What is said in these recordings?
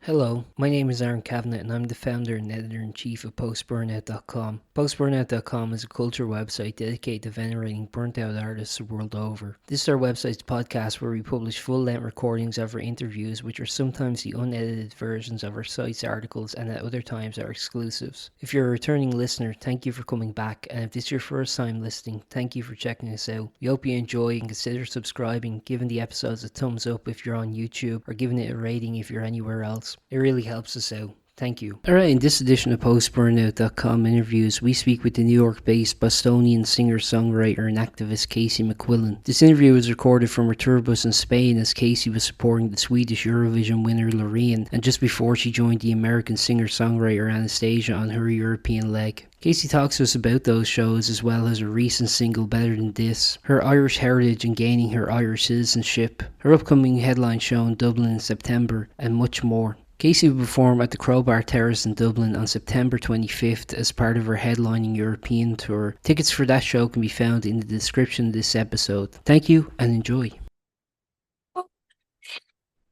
Hello, my name is Aaron Cavanagh and I'm the founder and editor-in-chief of Post-Burnout.com. Post-Burnout.com is a culture website dedicated to venerating burnt-out artists the world over. This is our website's podcast where we publish full-length recordings of our interviews, which are sometimes the unedited versions of our site's articles and at other times are exclusives. If you're a returning listener, thank you for coming back, and if this is your first time listening, thank you for checking us out. We hope you enjoy and consider subscribing, giving the episodes a thumbs up if you're on YouTube, or giving it a rating if you're anywhere else. It really helps us out. Thank you. Alright, in this edition of Post-Burnout.com interviews, we speak with the New York-based Bostonian singer-songwriter and activist Casey McQuillen. This interview was recorded from her tour bus in Spain as Casey was supporting the Swedish Eurovision winner Loreen, and just before she joined the American singer-songwriter Anastacia on her European leg. Casey talks to us about those shows as well as her recent single Better Than This, her Irish heritage and gaining her Irish citizenship, her upcoming headline show in Dublin in September, and much more. Casey will perform at the Crowbar Terrace in Dublin on September 25th as part of her headlining European tour. Tickets for that show can be found in the description of this episode. Thank you and enjoy.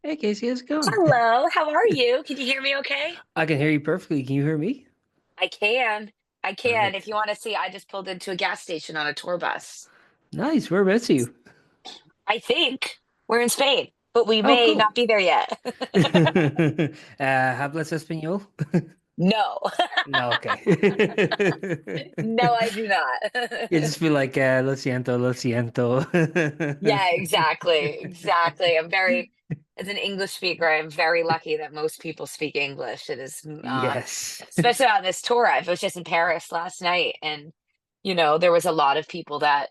Hey Casey, how's it going? Hello, how are you? Can you hear me okay? I can hear you perfectly. Can you hear me? I can. I can. If Perfect. you want to see, I just pulled into a gas station on a tour bus. Nice. Whereabouts are you? I think we're in Spain, but we Oh, may cool. not be there yet. ¿Hablas español? No. No, okay. No, I do You not. just be like, lo siento, lo siento. Yeah, exactly. Exactly. As an English speaker, I'm very lucky that most people speak English. It is, Yes. especially on this tour. I was just in Paris last night, and there was a lot of people that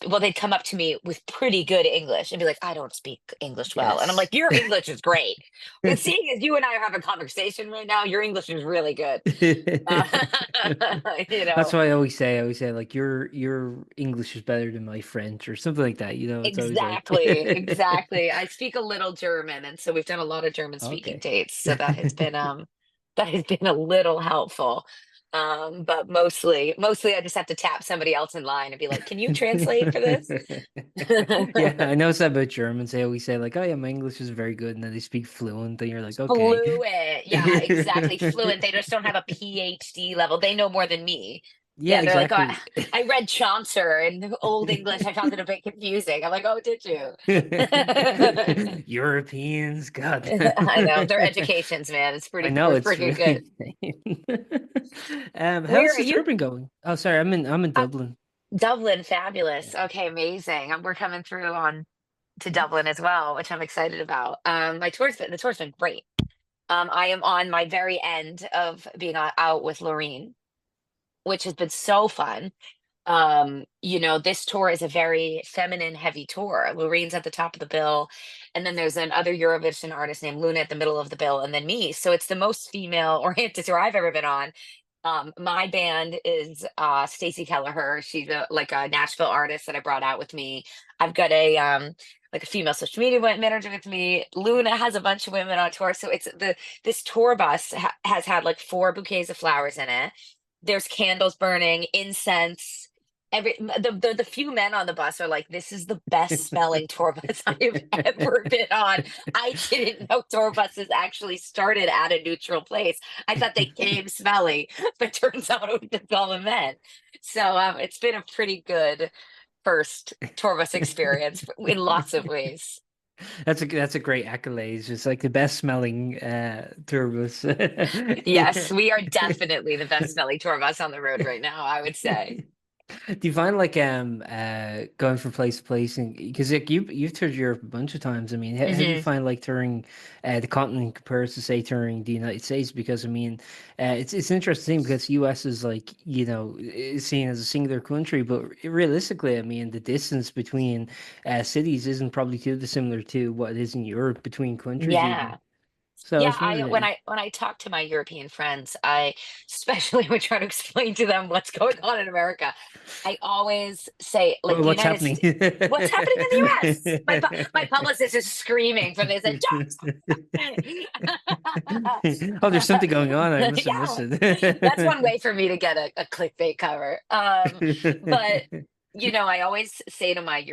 well, they'd come up to me with pretty good English and be like, I don't speak English well. And I'm Yes. like, your English is great. But seeing as you and I are having a conversation right now, your English is really good. Uh, you That's know, why I always say like your English is better than my French or something like that. It's always like exactly, exactly. I speak a little German, and so we've done a lot of German speaking okay. dates. So that has been a little helpful. But mostly I just have to tap somebody else in line and be like, can you translate for this? Yeah, I know something about Germans. They always say like, "Oh yeah, my English is very good," and then they speak fluent, and you're like, "Okay." Fluent. Yeah, exactly. Fluent. They just don't have a PhD level. They know more than me. Yeah, Yeah, they're like, oh, exactly. I read Chaucer in Old English. I found it a bit confusing. I'm like, oh, did you? Europeans, God. I know their educations, man. I know We're it's pretty really good. insane. Where How's are the you? tour been going? Oh, sorry, I'm in Uh, Dublin. Dublin, Yeah. fabulous. Okay, amazing. We're coming through on to Dublin as well, which I'm excited about. The tour's been great. I am on my very end of being out with Loreen, which has been so fun. This tour is a very feminine heavy tour. Loreen's at the top of the bill, and then there's another Eurovision artist named Luna at the middle of the bill, and then me. So it's the most female oriented tour I've ever been on. My band is Stacey Kelleher. She's like a Nashville artist that I brought out with me. I've got a like a female social media manager with me. Luna has a bunch of women on tour. So this tour bus has had like four bouquets of flowers in it. There's candles burning, incense. The few men on the bus are like, this is the best smelling tour bus I've ever been on. I didn't know tour buses actually started at a neutral place. I thought they came smelly, but turns out it was just all the men. So it's been a pretty good first tour bus experience in lots of ways. That's a great accolade. It's just like the best smelling turbos. Yes, we are definitely the best smelling tour bus on the road right now, I would say. Do you find like going from place to place, and because like you've toured Europe a bunch of times. I mean, how do you Mhm. find like touring the continent compared to say touring the United States? Because I mean, it's an interesting thing because US is like is seen as a singular country, but realistically, I mean, the distance between cities isn't probably too dissimilar to what it is in Europe between countries even. Yeah. So I Yeah, was I wondering, when I talk to my European friends, I especially when trying to explain to them what's going on in America, I always say like the what's United happening? States, what's happening in the US? My publicist is screaming for this. Like, Oh, there's something going on. I must have missed yeah, that's one it. way for me to get a clickbait cover. But I always say to my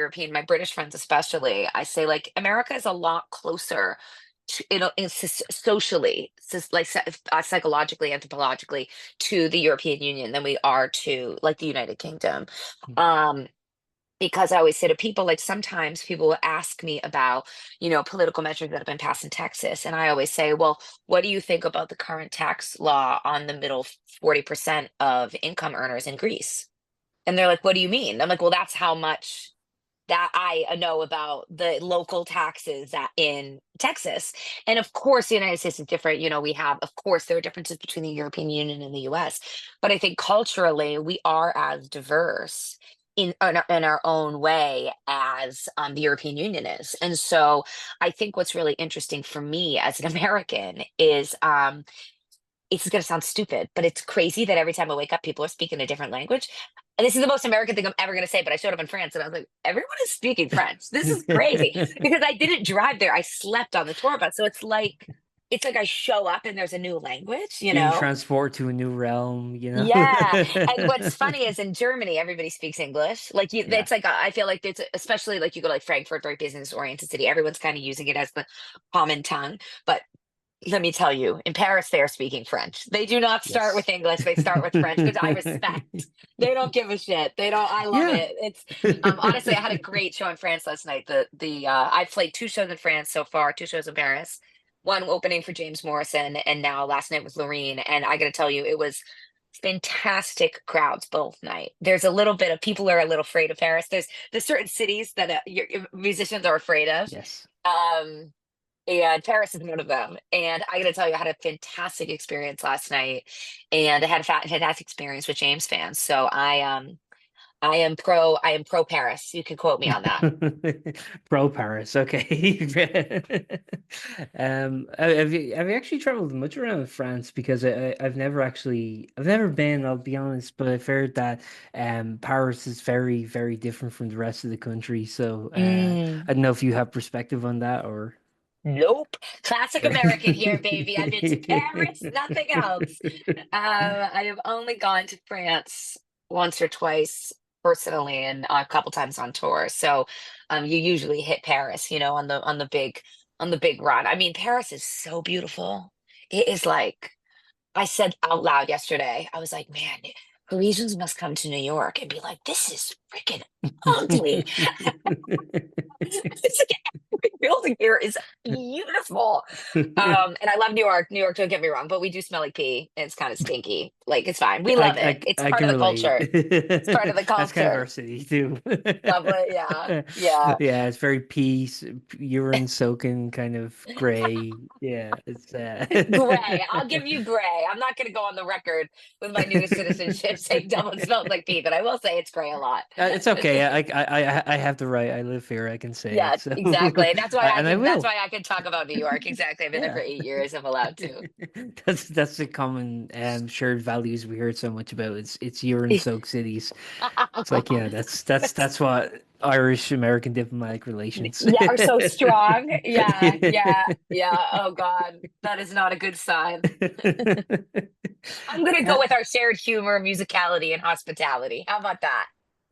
British friends especially, I say like America is a lot closer socially, like psychologically, anthropologically, to the European Union than we are to like the United Kingdom. Um, because I always say to people, like sometimes people will ask me about, political measures that have been passed in Texas. And I always say, well, what do you think about the current tax law on the middle 40% of income earners in Greece? And they're like, what do you mean? I'm like, well, that's how much that I know about the local taxes that in Texas. And of course, the United States is different. Of course, there are differences between the European Union and the US. But I think culturally, we are as diverse in our own way as the European Union is. And so I think what's really interesting for me as an American is it's going to sound stupid, but it's crazy that every time I wake up, people are speaking a different language. And this is the most American thing I'm ever going to say, but I showed up in France and I was like, everyone is speaking French. This is crazy because I didn't drive there. I slept on the tour bus. So it's like I show up and there's a new language, you Being know? transported to a new realm, you know? Yeah. And what's funny is in Germany, everybody speaks English. Like Yeah. it's like, I feel like it's especially like you go to like Frankfurt, very business oriented city. Everyone's kind of using it as the common tongue. But let me tell you, in Paris, they are speaking French. They do not start with Yes. English. They start with French, which I respect. They don't give a shit. They don't. I love Yeah. it. It's honestly, I had a great show in France last night. I've played two shows in France so far, two shows in Paris, one opening for James Morrison, and now last night with Loreen. And I got to tell you, it was fantastic crowds both night. There's a little bit of people are a little afraid of Paris. There's certain cities that your musicians are afraid of. Yes. Um, and Paris is one of them. And I got to tell you, I had a fantastic experience last night, and I had a fantastic experience with James fans. So I am pro Paris. You can quote me on that. Pro Paris, okay. Have you actually traveled much around France? Because I've never been, I'll be honest, but I've heard that Paris is very, very different from the rest of the country. So Mm, I don't know if you have perspective on that or nope. Classic American here, baby. I've been to Paris, nothing else. I have only gone to France once or twice personally, and a couple times on tour. So, you usually hit Paris, on the big run. I mean, Paris is so beautiful. It is like I said out loud yesterday. I was like, man, Parisians must come to New York and be like, this is freaking ugly. It's like every building here is beautiful. And I love New York. New York, don't get me wrong, but we do smell like pee. And it's kind of stinky. Like it's fine. We love it. It's I part can of the relate. culture. It's part of the That's kind of culture. our city too. Dublin, yeah, yeah. Yeah, it's very peace, urine soaking, kind of gray. Yeah, it's Gray. I'll give you gray. I'm not going to go on the record with my newest citizenship saying Dublin smells like pee, but I will say it's gray a lot. it's okay. I have the right. I live here. I can say Yeah, it. So, exactly. That's why I and I can. That's will. why I can talk about New York. Exactly. I've been there for Yeah. 8 years. I'm allowed to. That's the common shared values we heard so much about. It's urine soaked cities. It's like, yeah, that's what Irish American diplomatic relations. Yeah, are so strong. Yeah, yeah, yeah. Oh God, that is not a good sign. I'm gonna go Uh, with our shared humor, musicality, and hospitality. How about that?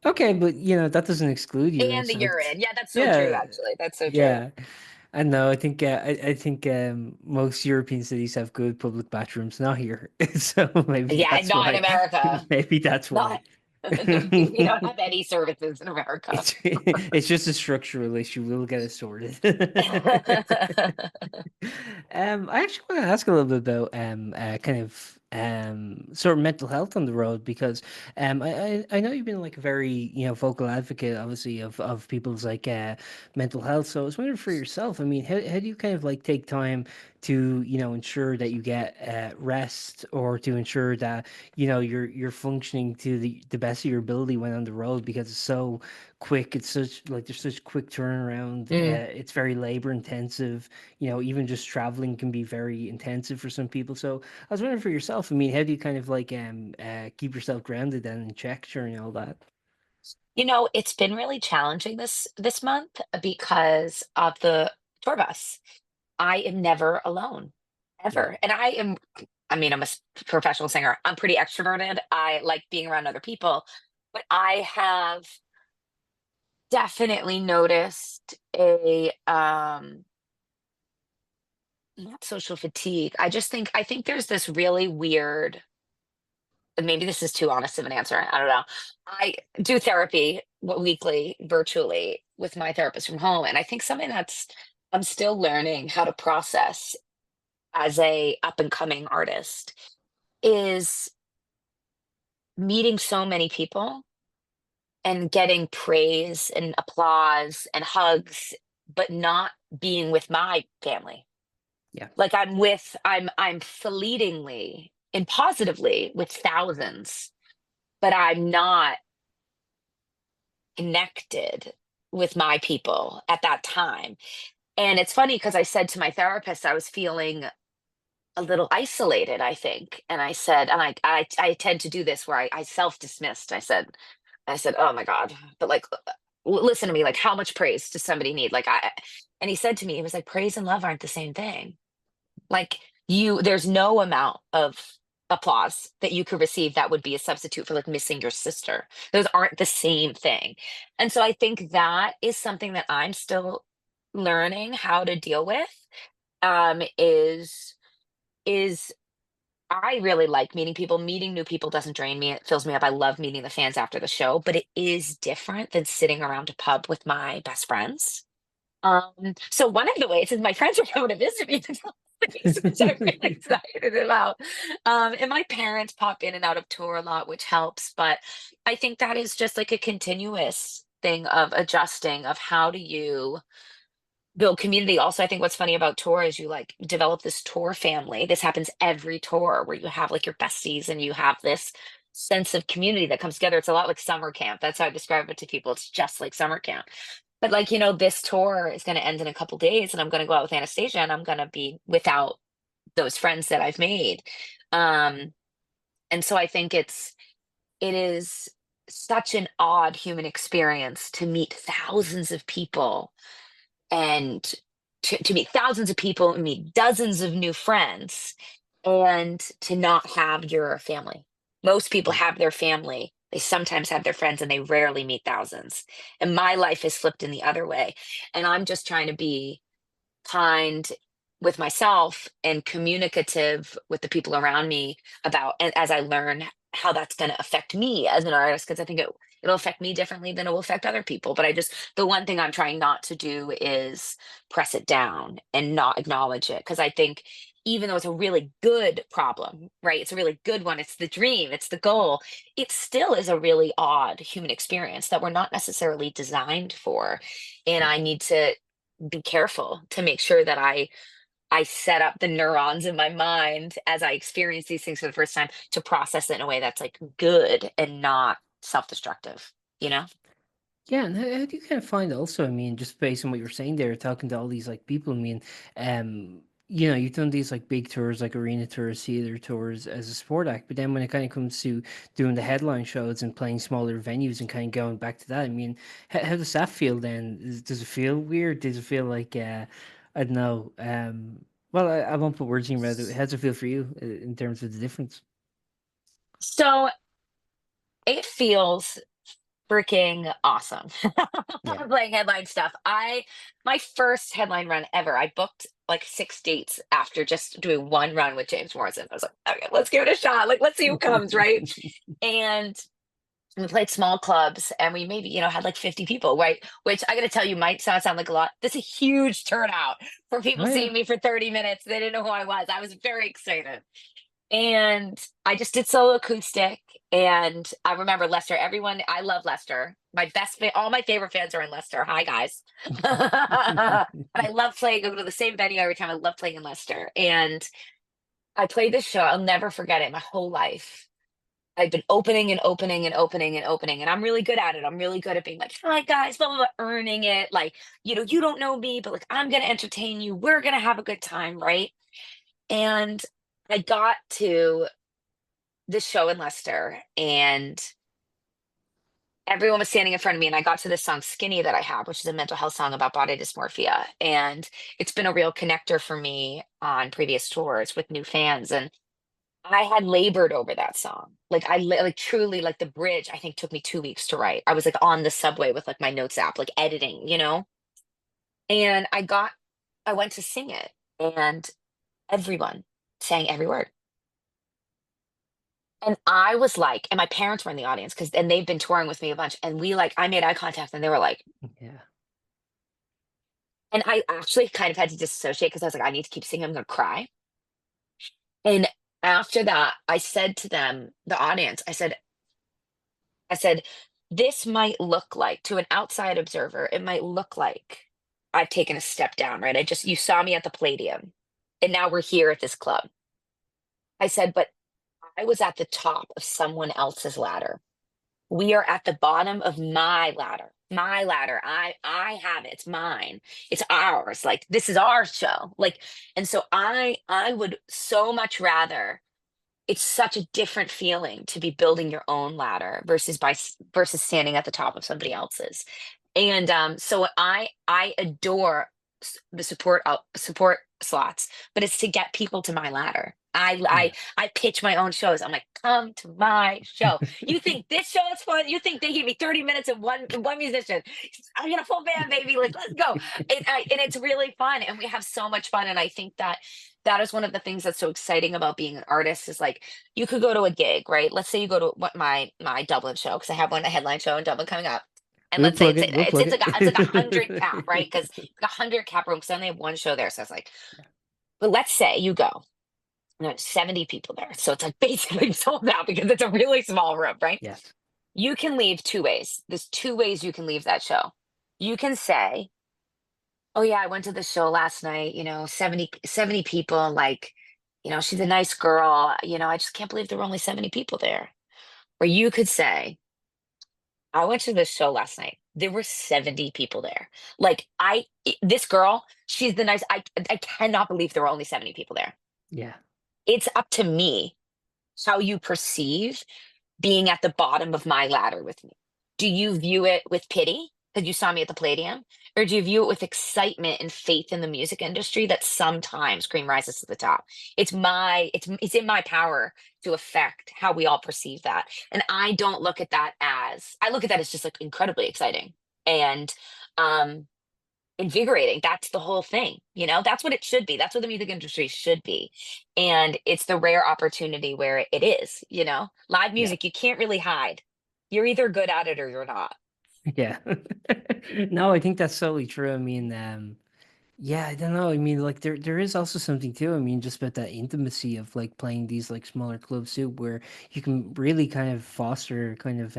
okay, but that doesn't exclude urine And the soaked. urine. Yeah, that's so true. Yeah, Actually, that's so true. yeah. I know. I think most European cities have good public bathrooms, not here. So maybe Yeah, that's not in why. America. Maybe that's why. Not. We don't have any services in America. It's just a structural issue. We'll get it sorted. I actually want to ask a little bit about kind of sort of mental health on the road because I know you've been like a very vocal advocate obviously of people's like mental health. So I was wondering for yourself. I mean, how do you kind of like take time to ensure that you get rest or to ensure that you're functioning to the best of your ability when on the road because it's so quick. It's such like there's such quick turnaround. Mm. It's very labor intensive. Even just traveling can be very intensive for some people. So I was wondering for yourself. I mean, how do you kind of like keep yourself grounded and in check during all that? It's been really challenging this month because of the tour bus. I am never alone, Yeah. ever. And I mean, I'm a professional singer. I'm pretty extroverted. I like being around other people, but I have definitely noticed not social fatigue. I think there's this really weird, and maybe this is too honest of an answer. I don't know. I do therapy weekly, virtually with my therapist from home, and I think something that's I'm still learning how to process as a up and coming artist is meeting so many people and getting praise and applause and hugs, but not being with my family. Yeah. Like I'm fleetingly and positively with thousands, but I'm not connected with my people at that time. And it's funny because I said to my therapist I was feeling a little isolated, I think. And I said, and I tend to do this where I self-dismissed. I said, oh my God, but like listen to me, like how much praise does somebody need? And he said to me, he was like, praise and love aren't the same thing. Like there's no amount of applause that you could receive that would be a substitute for like missing your sister. Those aren't the same thing. And so I think that is something that I'm still learning how to deal with. Is I really like meeting people. Meeting new people doesn't drain me. It fills me up. I love meeting the fans after the show, but it is different than sitting around a pub with my best friends. So one of the ways is my friends are coming to visit me, which I'm really excited about. And my parents pop in and out of tour a lot, which helps. But I think that is just like a continuous thing of adjusting of how do you build community. Also, I think what's funny about tour is you like develop this tour family. This happens every tour where you have like your besties and you have this sense of community that comes together. It's a lot like summer camp. That's how I describe it to people. It's just like summer camp. But like, this tour is going to end in a couple days and I'm going to go out with Anastasia and I'm going to be without those friends that I've made. Um, and so I think it is such an odd human experience to meet thousands of people and to meet thousands of people and meet dozens of new friends and to not have your family. Most people Yeah. have their family. They sometimes have their friends and they rarely meet thousands. And my life is flipped in the other way. And I'm just trying to be kind with myself and communicative with the people around me about and as I learn how that's going to affect me as an artist because I think it'll affect me differently than it will affect other people but I just the one thing I'm trying not to do is press it down and not acknowledge it because I think even though it's a really good problem, right? It's a really good one. It's the dream, it's the goal. It still is a really odd human experience that we're not necessarily designed for. And Yeah. I need to be careful to make sure that I set up the neurons in my mind as I experience these things for the first time to process it in a way that's like good and not self-destructive, you know? Yeah, and how do you kind of find also, I mean, just based on what you're saying there, talking to all these like people, I mean, you've done these like big tours, like arena tours, theater tours as a sport act, but then when it kind of comes to doing the headline shows and playing smaller venues and kind of going back to that, I mean, how does that feel then? Does it feel weird? Does it feel like, I don't know, well, I won't put words in your mouth. How does it feel for you in terms of the difference? So it feels freaking awesome. Yeah. Playing headline stuff. My first headline run ever, I booked like 6 dates after just doing one run with James Morrison. I was like, okay, let's give it a shot. Like, let's see who comes, right? And we played small clubs and we maybe, had like 50 people, right? Which I gotta tell you might sound like a lot. That's a huge turnout for people Oh, yeah. seeing me for 30 minutes. They didn't know who I was. I was very excited. And I just did solo acoustic. And I remember Leicester, everyone, I love Leicester. All my favorite fans are in Leicester. Hi, guys. And I love playing, I go to the same venue every time. I love playing in Leicester. And I played this show. I'll never forget it my whole life. I've been opening and opening and opening and opening, and I'm really good at it. I'm really good at being like, hi guys, blah, blah, blah, earning it. Like, you don't know me, but like, I'm going to entertain you. We're going to have a good time. Right. And I got to this show in Leicester, and everyone was standing in front of me. And I got to this song, Skinny, that I have, which is a mental health song about body dysmorphia. And it's been a real connector for me on previous tours with new fans. And I had labored over that song. Like like truly like the bridge I think took me 2 weeks to write. I was like on the subway with like my notes app, like editing. And I went to sing it. And everyone sang every word. And I was like, and my parents were in the audience because, and they've been touring with me a bunch. And I made eye contact and they were like, Yeah. and I actually kind of had to disassociate because I was like, I need to keep singing. I'm going to cry. And after that, I said to them, the audience, I said, this might look like to an outside observer, it might look like I've taken a step down, right? You saw me at the Palladium and now we're here at this club. I said, but I was at the top of someone else's ladder. We are at the bottom of my ladder. My ladder. I have it. It's mine. It's ours. Like this is our show. Like, and so I would so much rather, it's such a different feeling to be building your own ladder versus standing at the top of somebody else's. And so I adore the support slots, but it's to get people to my ladder. Yeah. I pitch my own shows. I'm like, come to my show. You think this show is fun? You think they give me 30 minutes of one musician? I got a full band, baby. Like, let's go. And it's really fun, and we have so much fun. And I think that that is one of the things that's so exciting about being an artist is like you could go to a gig, right? Let's say you go to my Dublin show because I have a headline show in Dublin coming up. And We'll let's say plug it. We'll it's plug like it's like 100 cap, right? it. Because 100 cap room, because I only have one show there. So it's like, but let's say you go, and there's 70 people there. So it's like basically sold out because it's a really small room, right? Yes. You can leave two ways. There's two ways you can leave that show. You can say, oh yeah, I went to the show last night, 70 people, like, she's a nice girl, I just can't believe there were only 70 people there. Or you could say, I went to this show last night. There were 70 people there. Like this girl, she's the nice. I cannot believe there were only 70 people there. Yeah. It's up to me how you perceive being at the bottom of my ladder with me. Do you view it with pity because you saw me at the Palladium? Or do you view it with excitement and faith in the music industry that sometimes cream rises to the top? It's in my power to affect how we all perceive that. And I don't look at that as I look at that as just like incredibly exciting and um invigorating. That's the whole thing. That's what it should be. That's what the music industry should be. And it's the rare opportunity where it is, live Yeah. music, you can't really hide. You're either good at it or you're not. Yeah. No, I think that's totally true. I mean, yeah, I don't know. I mean, like there is also something too. I mean, just about that intimacy of like playing these like smaller clubs too, where you can really kind of foster kind of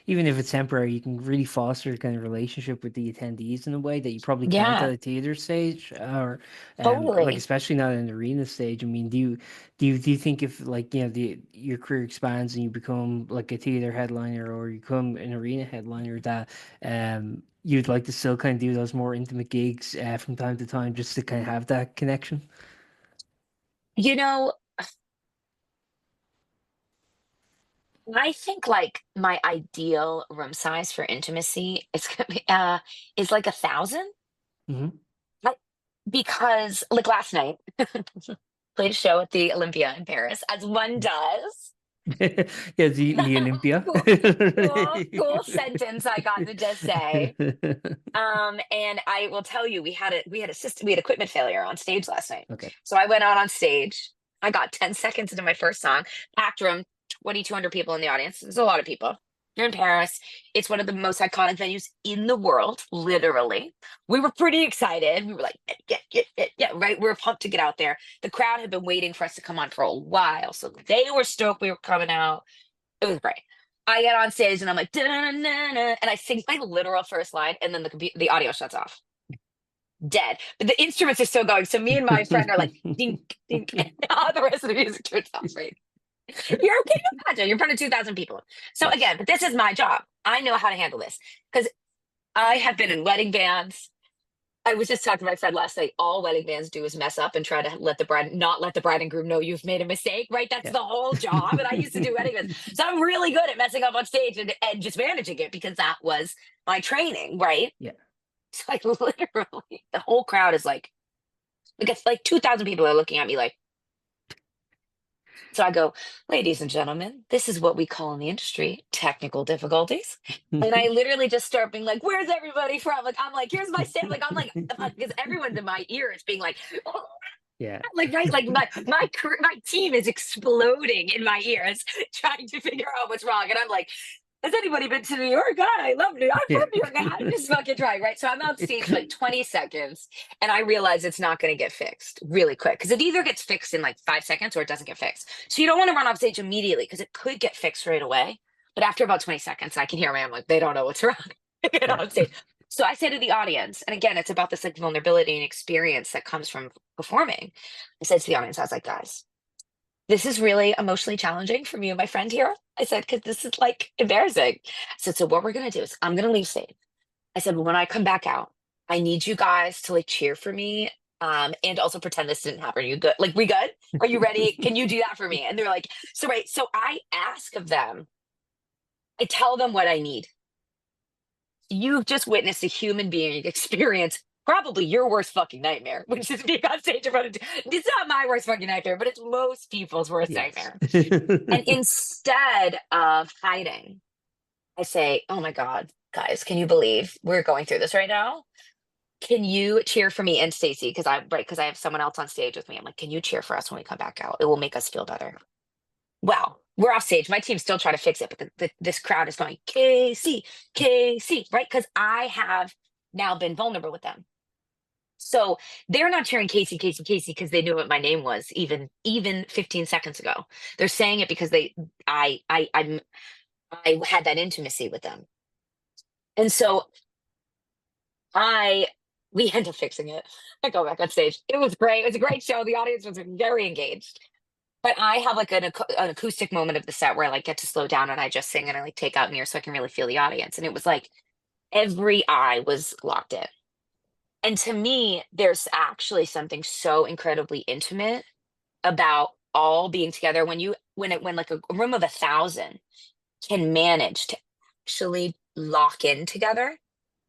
even if it's temporary, you can really foster kind of relationship with the attendees in a way that you probably can't at Yeah, a theater stage or like totally. especially not an arena stage. I mean, do you think if like the your career expands and you become like a theater headliner or you become an arena headliner that you'd like to still kind of do those more intimate gigs from time to time just to kind of have that connection? You know, I think like my ideal room size for intimacy is gonna be is like 1,000. Hmm. Like, because like last night, played a show at the Olympia in Paris, as one does. Yeah, the Olympia. Cool, cool sentence I got to just say. And I will tell you, we had equipment failure on stage last night. Okay. So I went out on stage. I got 10 seconds into my first song, packed room, 2,200 people in the audience. There's a lot of people. You're in Paris. It's one of the most iconic venues in the world, literally. We were pretty excited. We were like, yeah, yeah, yeah, yeah, right. We were pumped to get out there. The crowd had been waiting for us to come on for a while. So they were stoked we were coming out. It was great. I get on stage and I'm like, "Da-na-na-na," and I sing my literal first line, and then the audio shuts off, dead. But the instruments are still going. So me and my friend are like, dink, dink, and all the rest of the music turns off. Right? You're okay to imagine you're in front of 2,000 people. So Yes. again, but this is my job. I know how to handle this because I have been in wedding bands. I was just talking to my friend last night. All wedding bands do is mess up and try to not let the bride and groom know you've made a mistake, right? That's Yeah. the whole job. And I used to do wedding bands. So I'm really good at messing up on stage and just managing it because that was my training, right? Yeah. So like literally the whole crowd is like it's like 2,000 people are looking at me like, so I go, ladies and gentlemen, this is what we call in the industry technical difficulties. And I literally just start being like, where's everybody from? Like, I'm like, here's my stand. Like, I'm like, because everyone's in my ear is being like, Yeah. Like, right, like my team is exploding in my ears, trying to figure out what's wrong, and I'm like, "Has anybody been to New York? God, I love New York. I'm Yeah. from New York. I'm just fucking trying, right?" So I'm on stage for like 20 seconds, and I realize it's not going to get fixed really quick because it either gets fixed in like 5 seconds or it doesn't get fixed. So you don't want to run off stage immediately because it could get fixed right away. But after about 20 seconds, I can hear my, I'm like, they don't know what's wrong. Get Yeah. on stage. So I say to the audience, and again, it's about this like vulnerability and experience that comes from performing. I said to the audience, I was like, guys, this is really emotionally challenging for me and my friend here. I said, because this is like embarrassing. I said, so what we're going to do is I'm going to leave stage. I said, when I come back out, I need you guys to like cheer for me. And also pretend this didn't happen. Are you good? Like, we good? Are you ready? Can you do that for me? And they're like, so, right. So I ask of them, I tell them what I need. You've just witnessed a human being experience probably your worst fucking nightmare, which is being on stage in front of. It's not my worst fucking nightmare, but it's most people's worst Yes. nightmare. And instead of hiding, I say, "Oh my God, guys, can you believe we're going through this right now? Can you cheer for me and Stacy? Because I have someone else on stage with me. I'm like, can you cheer for us when we come back out? It will make us feel better." Well, we're off stage. My team's still trying to fix it, but this crowd is going, Casey, Casey, right? Because I have now been vulnerable with them. So they're not cheering Casey, Casey, Casey because they knew what my name was even 15 seconds ago. They're saying it because I had that intimacy with them. And so I we end up fixing it. I go back on stage. It was great. It was a great show. The audience was very engaged. But I have like an acoustic moment of the set where I like get to slow down and I just sing and I like take out mirrors so I can really feel the audience. And it was like every eye was locked in. And to me, there's actually something so incredibly intimate about all being together when like a room of 1,000 can manage to actually lock in together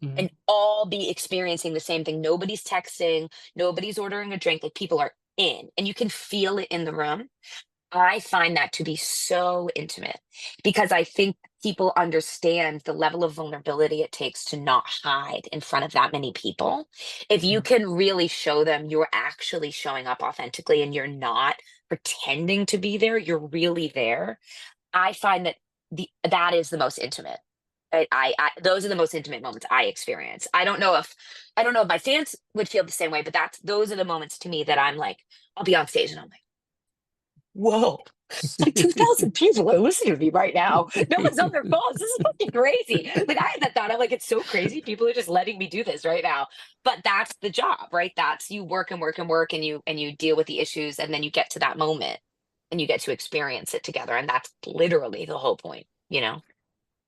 Mhm. and all be experiencing the same thing. Nobody's texting, nobody's ordering a drink, like people are in and you can feel it in the room. I find that to be so intimate because I think people understand the level of vulnerability it takes to not hide in front of that many people. If you Mhm. can really show them you're actually showing up authentically and you're not pretending to be there, you're really there. I find that that is the most intimate. I those are the most intimate moments I experience. I don't know if my fans would feel the same way, but those are the moments to me that I'm like, I'll be on stage and I'm like, whoa, like 2,000 people are listening to me right now. No one's on their phones. This is fucking crazy. Like I had that thought. I'm like, it's so crazy. People are just letting me do this right now. But that's the job, right? That's you work and work and work and you deal with the issues and then you get to that moment and you get to experience it together. And that's literally the whole point, you know?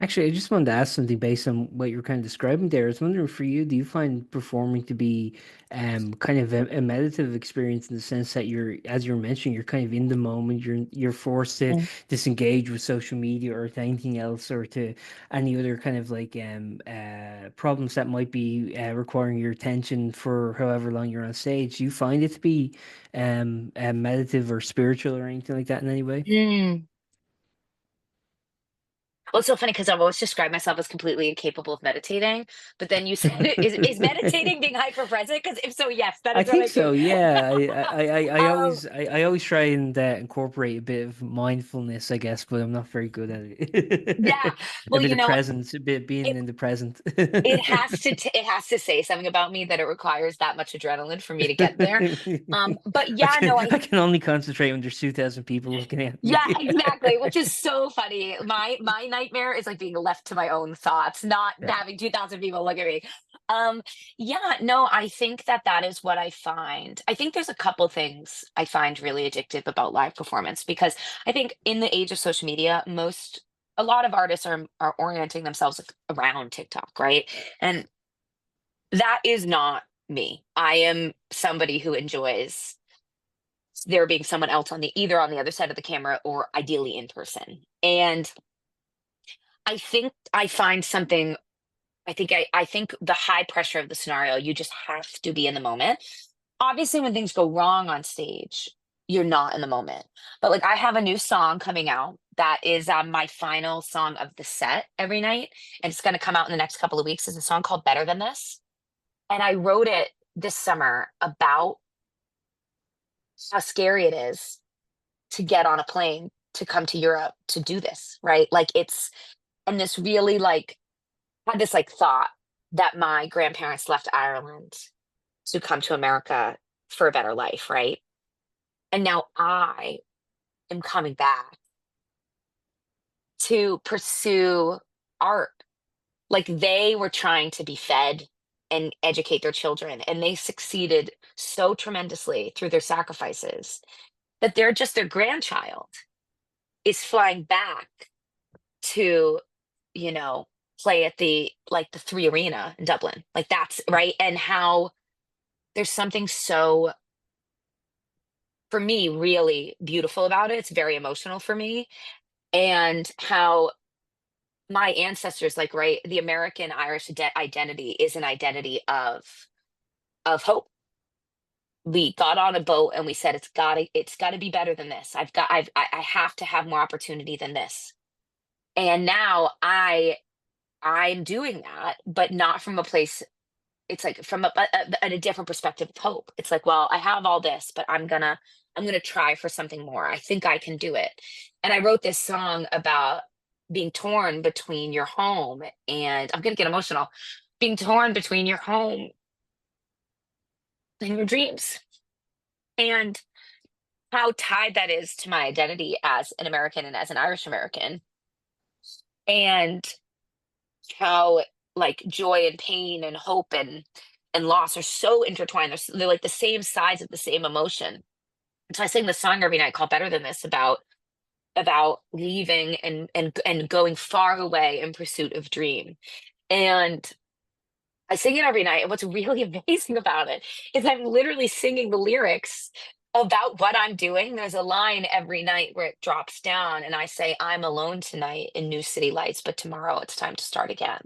Actually, I just wanted to ask something based on what you're kind of describing there. I was wondering for you, do you find performing to be kind of a meditative experience in the sense that you're, as you're mentioning, you're kind of in the moment, you're forced to Mm. disengage with social media or to anything else or to any other kind of like problems that might be requiring your attention for however long you're on stage. Do you find it to be meditative or spiritual or anything like that in any way? Mm. Well, it's so funny because I've always described myself as completely incapable of meditating. But then you said, is meditating being hyper present? Because if so, yes, that I is what think I do. so. Yeah, I um, always I always try and incorporate a bit of mindfulness, I guess, but I'm not very good at yeah. it. A Well, bit you of know, presence, a bit being it in the present. it has to say something about me that it requires that much adrenaline for me to get there. But yeah, no, I can only concentrate when there's 2,000 people looking at yeah, me. exactly, which is so funny. My nightmare is like being left to my own thoughts, not Yeah. having 2,000 people look at me. Um, yeah, no, I think that that is what I find. I think there's a couple things I find really addictive about live performance because I think in the age of social media, a lot of artists are orienting themselves around TikTok, right? And that is not me. I am somebody who enjoys there being someone else on the either on the other side of the camera or ideally in person. And I think I find something I think the high pressure of the scenario, you just have to be in the moment. Obviously, when things go wrong on stage, you're not in the moment. But like I have a new song coming out that is my final song of the set every night. And it's gonna come out in the next couple of weeks. It's a song called Better Than This. And I wrote it this summer about how scary it is to get on a plane to come to Europe to do this, right? Like and this really like had this like thought that my grandparents left Ireland to come to America for a better life, right? And now I am coming back to pursue art. Like they were trying to be fed and educate their children, and they succeeded so tremendously through their sacrifices that they're just their grandchild is flying back to, you know, play at the Three Arena in Dublin. Like that's right. And how there's something so, for me, really beautiful about it. It's very emotional for me. And how my ancestors, like, right, the American Irish identity is an identity of hope. We got on a boat and we said it's gotta be better than this. I have to have more opportunity than this. And now I'm doing that, but not from a place. It's like from a different perspective of hope. It's like, well, I have all this, but I'm gonna try for something more. I think I can do it. And I wrote this song about being torn between your home and, I'm gonna get emotional, being torn between your home and your dreams, and how tied that is to my identity as an American and as an Irish American, and how like joy and pain and hope and loss are so intertwined. They're like the same sides of the same emotion. So I sing the song every night called Better Than This, about leaving and going far away in pursuit of dream. And I sing it every night. And what's really amazing about it is I'm literally singing the lyrics about what I'm doing. There's a line every night where it drops down and I say, I'm alone tonight in new city lights, but tomorrow it's time to start again.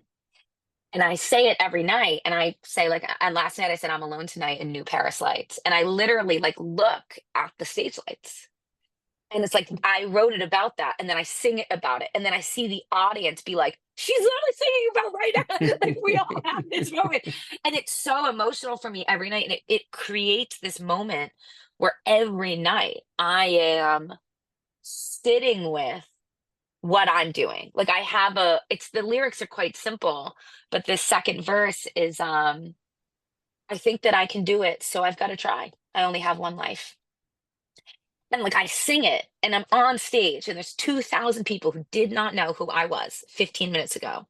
And I say it every night. And I say, like, and last night I said, I'm alone tonight in new Paris lights. And I literally like look at the stage lights. And it's like I wrote it about that, and then I sing it about it, and then I see the audience be like, "She's literally singing about right now." Like we all have this moment, and it's so emotional for me every night, and it creates this moment where every night I am sitting with what I'm doing. Like I have a, it's the lyrics are quite simple, but the second verse is, I think that I can do it, so I've got to try. I only have one life. And like I sing it and I'm on stage and there's 2,000 people who did not know who I was 15 minutes ago,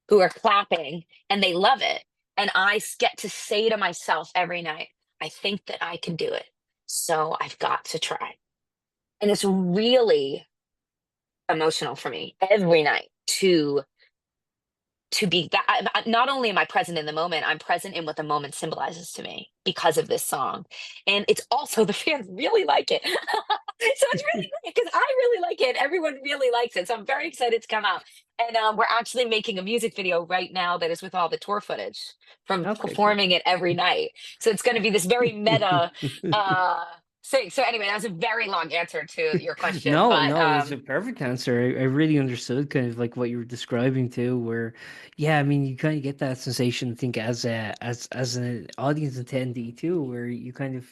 who are clapping and they love it. And get to say to myself every night, I think that I can do it. So I've got to try. And it's really emotional for me every night to be that. Not only am I present in the moment, I'm present in what the moment symbolizes to me because of this song. And it's also the fans really like it. So it's really great because I really like it. Everyone really likes it. So I'm very excited to come out. And we're actually making a music video right now that is with all the tour footage from Okay, cool. performing it every night. So it's going to be this very meta thing. So anyway, that was a very long answer to your question, No, but no, it was a perfect answer. I really understood kind of like what you were describing too, where yeah, I mean you kind of get that sensation, I think, as an audience attendee too, where you kind of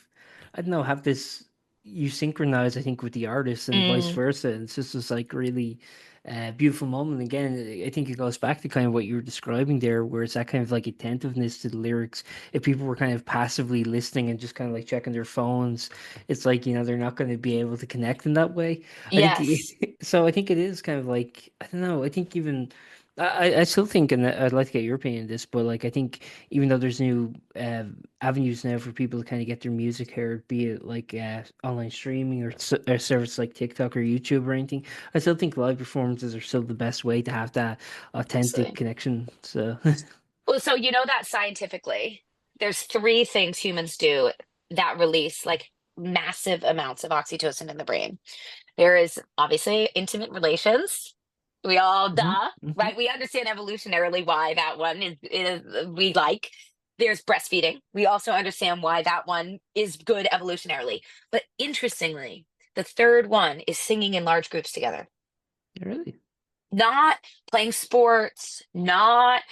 I don't know, have this you synchronize, I think, with the artist and vice mm, versa. And it's just this like really beautiful moment. Again, I think it goes back to kind of what you were describing there, where it's that kind of like attentiveness to the lyrics. If people were kind of passively listening and just kind of like checking their phones, it's like, they're not going to be able to connect in that way. I think, yes. so I think it is kind of like, I don't know, I think even, I still think, and I'd like to get your opinion on this, but like, I think even though there's new avenues now for people to kind of get their music heard, be it like online streaming or service like TikTok or YouTube or anything, I still think live performances are still the best way to have that authentic Absolutely. connection. So, Well, so you know that scientifically, there's three things humans do that release like massive amounts of oxytocin in the brain. There is obviously intimate relations. We all, hmm duh, hmm right? We understand evolutionarily why that one is we like. There's breastfeeding. We also understand why that one is good evolutionarily. But interestingly, the third one is singing in large groups together, really. not playing sports, not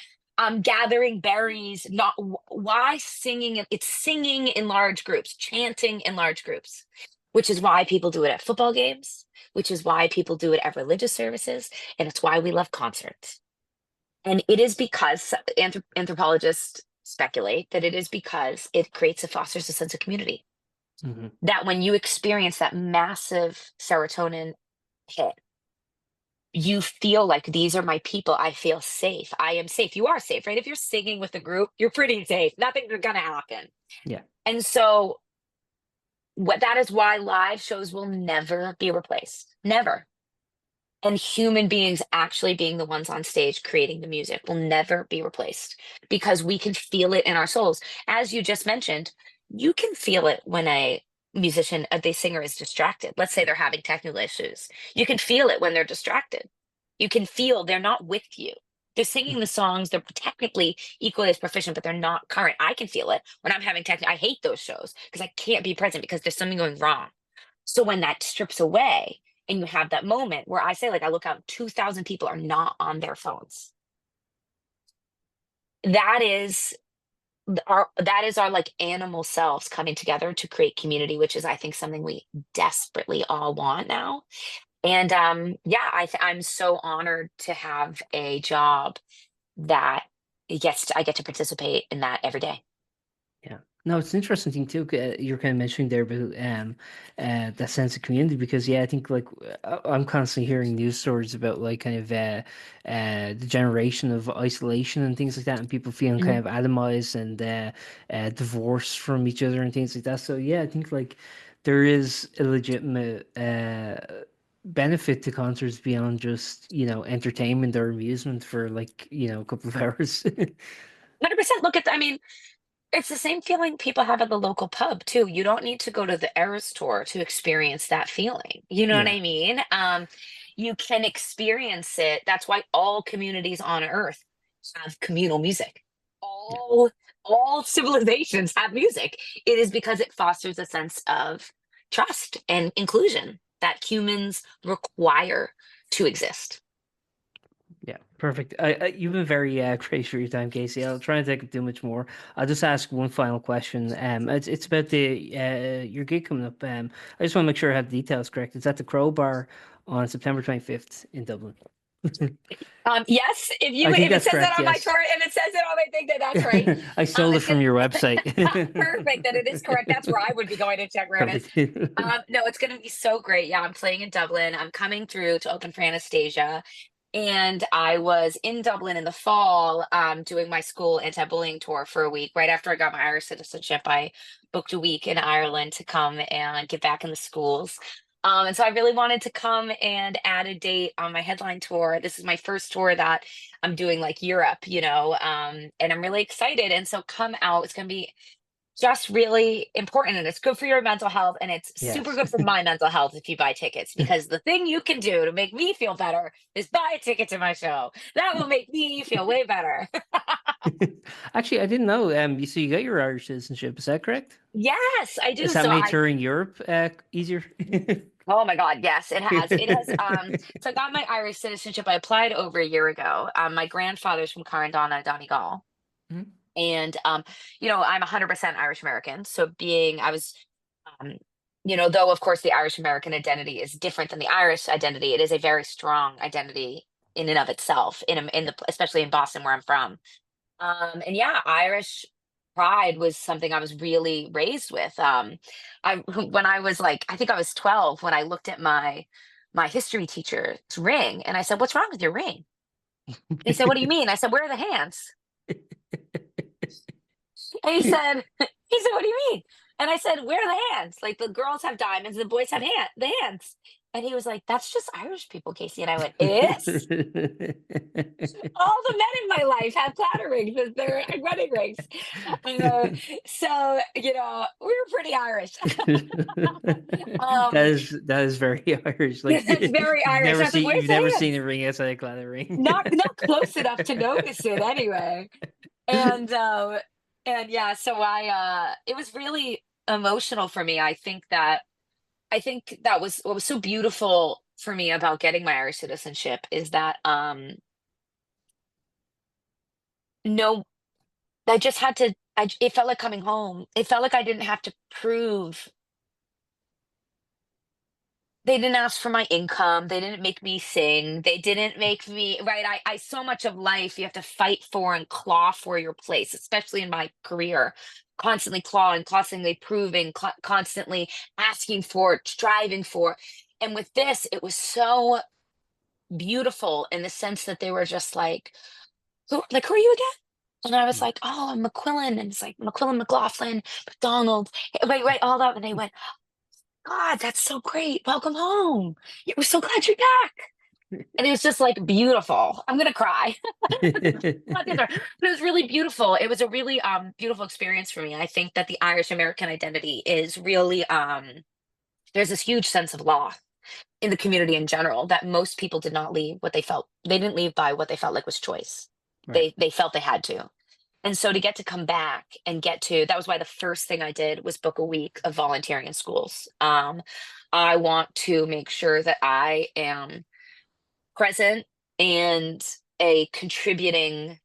gathering berries, not why singing, it's singing in large groups, chanting in large groups, which is why people do it at football games, which is why people do it at religious services, and it's why we love concerts. And it is because anthropologists speculate that it is because it creates and fosters a sense of community. Hmm. That when you experience that massive serotonin hit, you feel like these are my people. I feel safe. I am safe. You are safe, right? If you're singing with a group, you're pretty safe. Nothing's gonna happen. Yeah. And so what that is why live shows will never be replaced. Never. And human beings actually being the ones on stage creating the music will never be replaced because we can feel it in our souls. As you just mentioned, you can feel it when a musician, the singer is distracted. Let's say they're having technical issues. You can feel it when they're distracted. You can feel they're not with you. They're singing the songs, they're technically equally as proficient, but they're not current. I can feel it when I'm having technical. I hate those shows because I can't be present because there's something going wrong. So when that strips away and you have that moment where I say, like, I look out, 2,000 people are not on their phones. That is our like animal selves coming together to create community, which is I think something we desperately all want now. And yeah, I'm so honored to have a job that I get to participate in that every day. Yeah. No, it's an interesting thing too. You're kind of mentioning there about that sense of community because yeah, I think like I'm constantly hearing news stories about like kind of the generation of isolation and things like that, and people feeling kind Mhm. of atomized and divorced from each other and things like that. So yeah, I think like there is a legitimate benefit to concerts beyond just entertainment or amusement for like a couple of hours. 100%. Look at, I mean, it's the same feeling people have at the local pub too. You don't need to go to the Eras tour to experience that feeling. You know what Yeah. I mean? You can experience it. That's why all communities on Earth have communal music. Yeah. All civilizations have music. It is because it fosters a sense of trust and inclusion that humans require to exist. Yeah, perfect. You've been very great for your time, Casey. I'll try and take up too much more. I'll just ask one final question. It's about the your gig coming up. I just want to make sure I have the details correct. It's at the Crowbar on September 25th in Dublin. Yes, I think if it that's says that correct. on my Yes, chart, if it says it on my thing, then that's right. I stole it It's from gonna your website. perfect. That it is correct. That's where I would be going to check where it is. Perfect. No, it's gonna be so great. Yeah, I'm playing in Dublin. I'm coming through to open for Anastasia. And I was in Dublin in the fall, doing my school anti-bullying tour for a week. Right after I got my Irish citizenship, I booked a week in Ireland to come and get back in the schools. And so I really wanted to come and add a date on my headline tour. This is my first tour that I'm doing like Europe, and I'm really excited. And so come out. It's going to be just really important, and it's good for your mental health, and it's super Yes. good for my mental health if you buy tickets, because the thing you can do to make me feel better is buy a ticket to my show. That will make me feel way better. Actually, I didn't know. You got your Irish citizenship. Is that correct? Yes, I Has do. that So made I touring Europe easier? Oh my God, yes, it has. It has. So I got my Irish citizenship. I applied over a year ago. My grandfather's from Carndana, Donegal, Mhm. and I'm 100% Irish American. So I was, um, though of course the Irish American identity is different than the Irish identity, it is a very strong identity in and of itself. Especially in Boston, where I'm from. And yeah, Irish pride was something I was really raised with. When I was like, I think I was 12 when I looked at my history teacher's ring, and I said, "What's wrong with your ring?" And he said, "What do you mean?" I said, "Where are the hands?" And he said, "What do you mean?" And I said, "Where are the hands? Like the girls have diamonds, the boys have the hands." And he was like, "That's just Irish people, Casey." And I went, "It is? All the men in my life have platter rings as their wedding rings." Uh, so, we were pretty Irish. um, That is very Irish. Like it's very Irish. I was like, "Where's you've never the seen hands?" a ring outside a glass ring. Not close enough to notice it anyway. And yeah, so it was really emotional for me. I think that was what was so beautiful for me about getting my Irish citizenship is that no, I just had to, it felt like coming home. It felt like I didn't have to prove. They didn't ask for my income. They didn't make me sing. They didn't make me, right. I so much of life you have to fight for and claw for your place, especially in my career. Constantly clawing, constantly proving, constantly asking for, striving for. And with this, it was so beautiful in the sense that they were just like, who are you again? And I was Mm. like, oh, I'm McQuillen. And it's like McQuillen, McLaughlin, McDonald, right, all that. And they went, God, that's so great. Welcome home. Yeah, we're so glad you're back. And it was just like beautiful. I'm gonna cry. Not the other- But it was really beautiful. It was a really beautiful experience for me. I think that the Irish American identity is really there's this huge sense of loss in the community in general that most people did not leave what they felt. They didn't leave by what they felt like was choice. Right. They felt they had to. And so to get to come back and get to that was why the first thing I did was book a week of volunteering in schools. I want to make sure that I am present and a contributing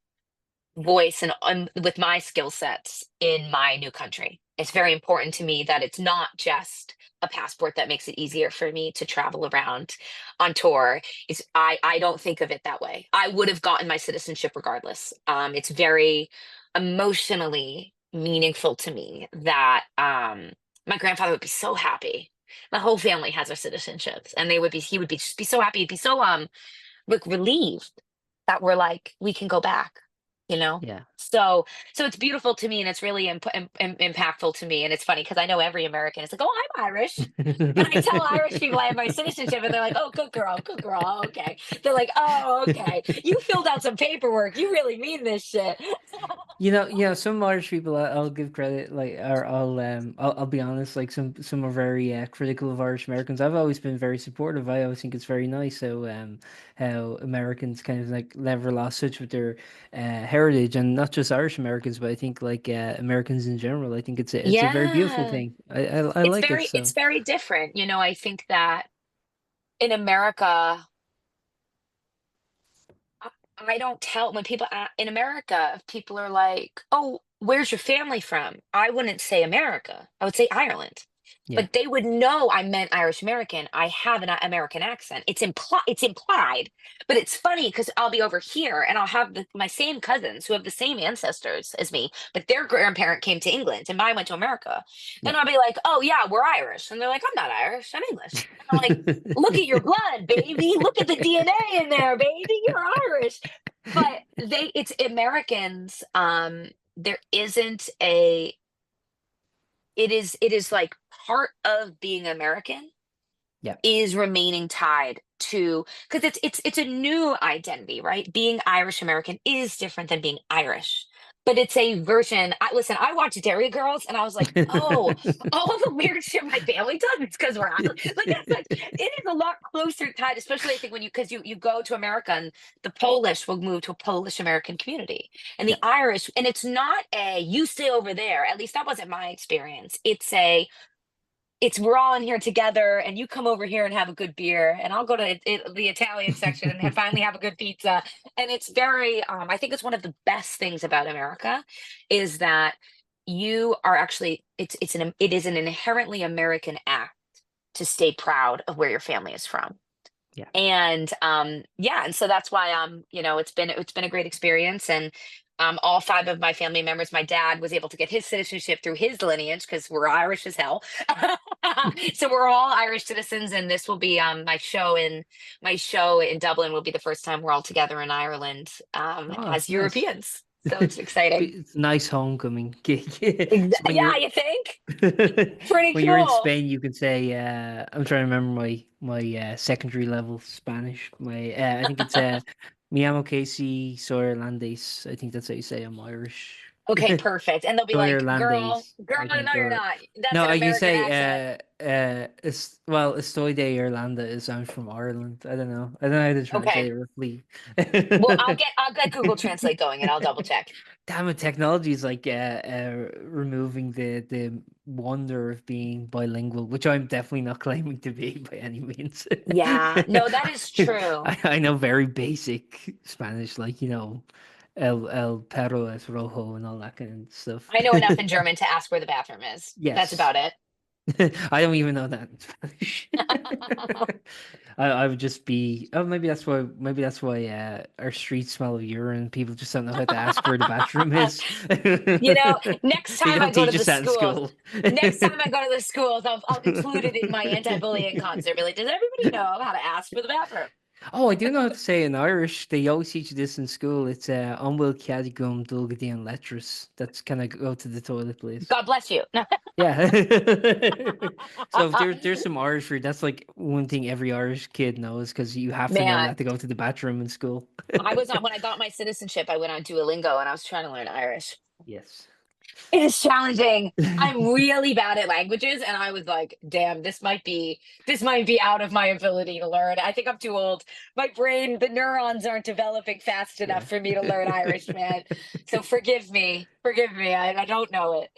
voice and with my skill sets in my new country. It's very important to me that it's not just a passport that makes it easier for me to travel around on tour. I don't think of it that way. I would have gotten my citizenship regardless. It's very emotionally meaningful to me that my grandfather would be so happy. My whole family has their citizenships, and he would be just be so happy. He'd be so like relieved that we're like we can go back, you know. Yeah. So it's beautiful to me, and it's really impactful to me. And it's funny because I know every American is like, oh, I'm Irish, and I tell Irish people I have my citizenship, and they're like, oh, good girl, okay. They're like, oh, okay, you filled out some paperwork, you really mean this shit. Some Irish people I'll give credit, like, or I'll be honest, like some are very critical of Irish Americans. I've always been very supportive. I always think it's very nice how Americans kind of like never lost touch with their heritage, and not just Irish Americans, but I think like Americans in general. I think it's a very beautiful Yeah, thing. I like it it's so. very different. I think that in America, I I don't tell when people in America, if people are like, "Oh, where's your family from?" I wouldn't say America. I would say Ireland. Yeah. But they would know I meant Irish American. I have an American accent. It's implied. But it's funny because I'll be over here and I'll have my same cousins who have the same ancestors as me, but their grandparent came to England and mine went to America. Yeah. And I'll be like, "Oh yeah, we're Irish." And they're like, "I'm not Irish. I'm English." And I'm like, "Look at your blood, baby. Look at the DNA in there, baby. You're Irish." But it's Americans. There isn't a it is like part of being American Yeah. is remaining tied to because it's a new identity, right? Being Irish American is different than being Irish. But it's a version. I watched Dairy Girls and I was like, oh, all the weird shit my family does, it's because we're Irish. Like it is a lot closer tied, especially I think when because you go to America and the Polish will move to a Polish American community. And the Yeah. Irish, and it's not a you stay over there. At least that wasn't my experience. It's we're all in here together and you come over here and have a good beer and I'll go to the Italian section and finally have a good pizza. And it's very I think it's one of the best things about America is that you are actually it is an inherently American act to stay proud of where your family is from. Yeah. And yeah, and so that's why it's been a great experience. And all five of my family members, my dad was able to get his citizenship through his lineage because we're Irish as hell. So we're all Irish citizens, and this will be my show in Dublin will be the first time we're all together in Ireland Oh, as nice. Europeans. So it's exciting. It's a nice homecoming gig. So when Yeah, you're you think? Pretty when you're in cool. Spain, you can say, I'm trying to remember my secondary level Spanish. My I think it's Mi llamo Casey, soy irlandés. I think that's how you say I'm Irish. Okay, perfect. And they'll be Soy like, girl, irlandés, girl, I no, think, you're or not. That's no, an I can American say accent. estoy de Irlanda is I'm from Ireland. I don't know. I don't know how to translate Okay. it roughly. Well, I'll get Google Translate going and I'll double check. Damn it, technology is like removing the wonder of being bilingual, which I'm definitely not claiming to be by any means. Yeah. No, that is true. I know very basic Spanish, like, El perro es rojo and all that kind of stuff. I know enough in German to ask where the bathroom is. That's Yes. about it. I don't even know that in Spanish. I would just be, oh, maybe that's why our streets smell of urine. People just don't know how to ask where the bathroom is. You know, next They time I don't go to teach the us that in schools, school. next time I go to the schools, I'll include it in my anti-bullying concert. Be like, does everybody know how to ask for the bathroom? Oh, I do know how to say in Irish. They always teach you this in school. It's Onwil Cadigum Dulgadian Letras. That's kind of go to the toilet, please. God bless you. Yeah. So if there's some Irish for you, that's like one thing every Irish kid knows because you have to know Man, that to go to the bathroom in school. I was on when I got my citizenship, I went on Duolingo and I was trying to learn Irish. Yes. It is challenging. I'm really bad at languages, and I was like, damn, this might be out of my ability to learn. I think I'm too old. My brain, the neurons aren't developing fast enough Yeah. for me to learn Irish, man. So forgive me. Forgive me. I don't know it.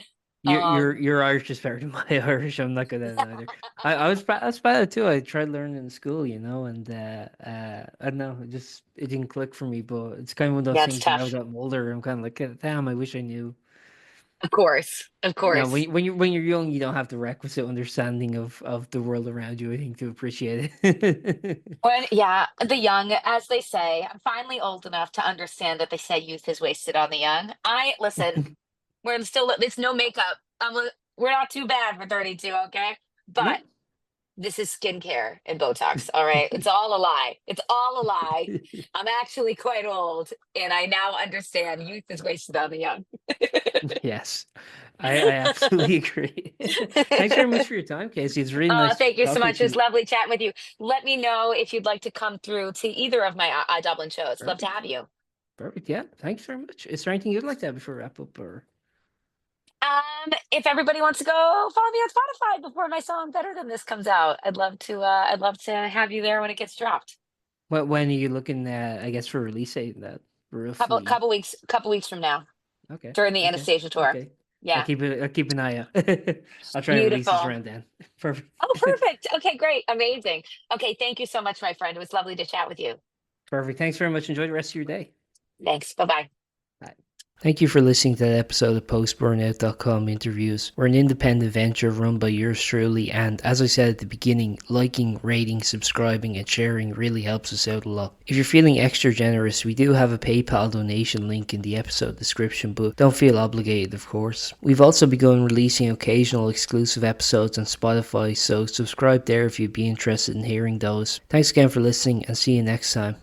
Um, Your Irish is better than my Irish. I'm not good at it either. I was bad at it too. I tried learning in school, and I don't know, it didn't click for me. But it's kind of one of those yeah, it's things now tough. that I'm older. I'm kind of like, damn, I wish I knew. Of course. Of Now, course. when you're young, you don't have the requisite understanding of the world around you, I think, to appreciate it. Yeah, the young, as they say, I'm finally old enough to understand that they say youth is wasted on the young. I listen, we're still, there's no makeup. We're not too bad for 32, okay? But No. this is skincare and Botox, all right? It's all a lie. It's all a lie. I'm actually quite old, and I now understand youth is wasted on the young. Yes, I absolutely agree. Thanks very much for your time, Casey. It's really Oh, nice thank you so talking much. to It was you. lovely chatting with you. Let me know if you'd like to come through to either of my Dublin shows. Love to Perfect. have you. Perfect. Yeah. Thanks very much. Is there anything you'd like to have before we wrap up, or If everybody wants to go follow me on Spotify before my song "Better Than This" comes out, I'd love to. I'd love to have you there when it gets dropped. when are you looking at? I guess for release date that Couple roughly. couple weeks couple weeks from now Okay. during the Okay. Anastasia tour. Okay. Yeah, I'll keep an eye out. I'll try and release this beautiful. around then. Perfect. Oh, perfect. Okay, great, amazing. Okay, thank you so much, my friend. It was lovely to chat with you. Perfect. Thanks very much. Enjoy the rest of your day. Thanks. Bye bye. Bye. Thank you for listening to that episode of Post-Burnout.com interviews. We're an independent venture run by yours truly, and as I said at the beginning, liking, rating, subscribing, and sharing really helps us out a lot. If you're feeling extra generous, we do have a PayPal donation link in the episode description, but don't feel obligated, of course. We've also begun releasing occasional exclusive episodes on Spotify, so subscribe there if you'd be interested in hearing those. Thanks again for listening, and see you next time.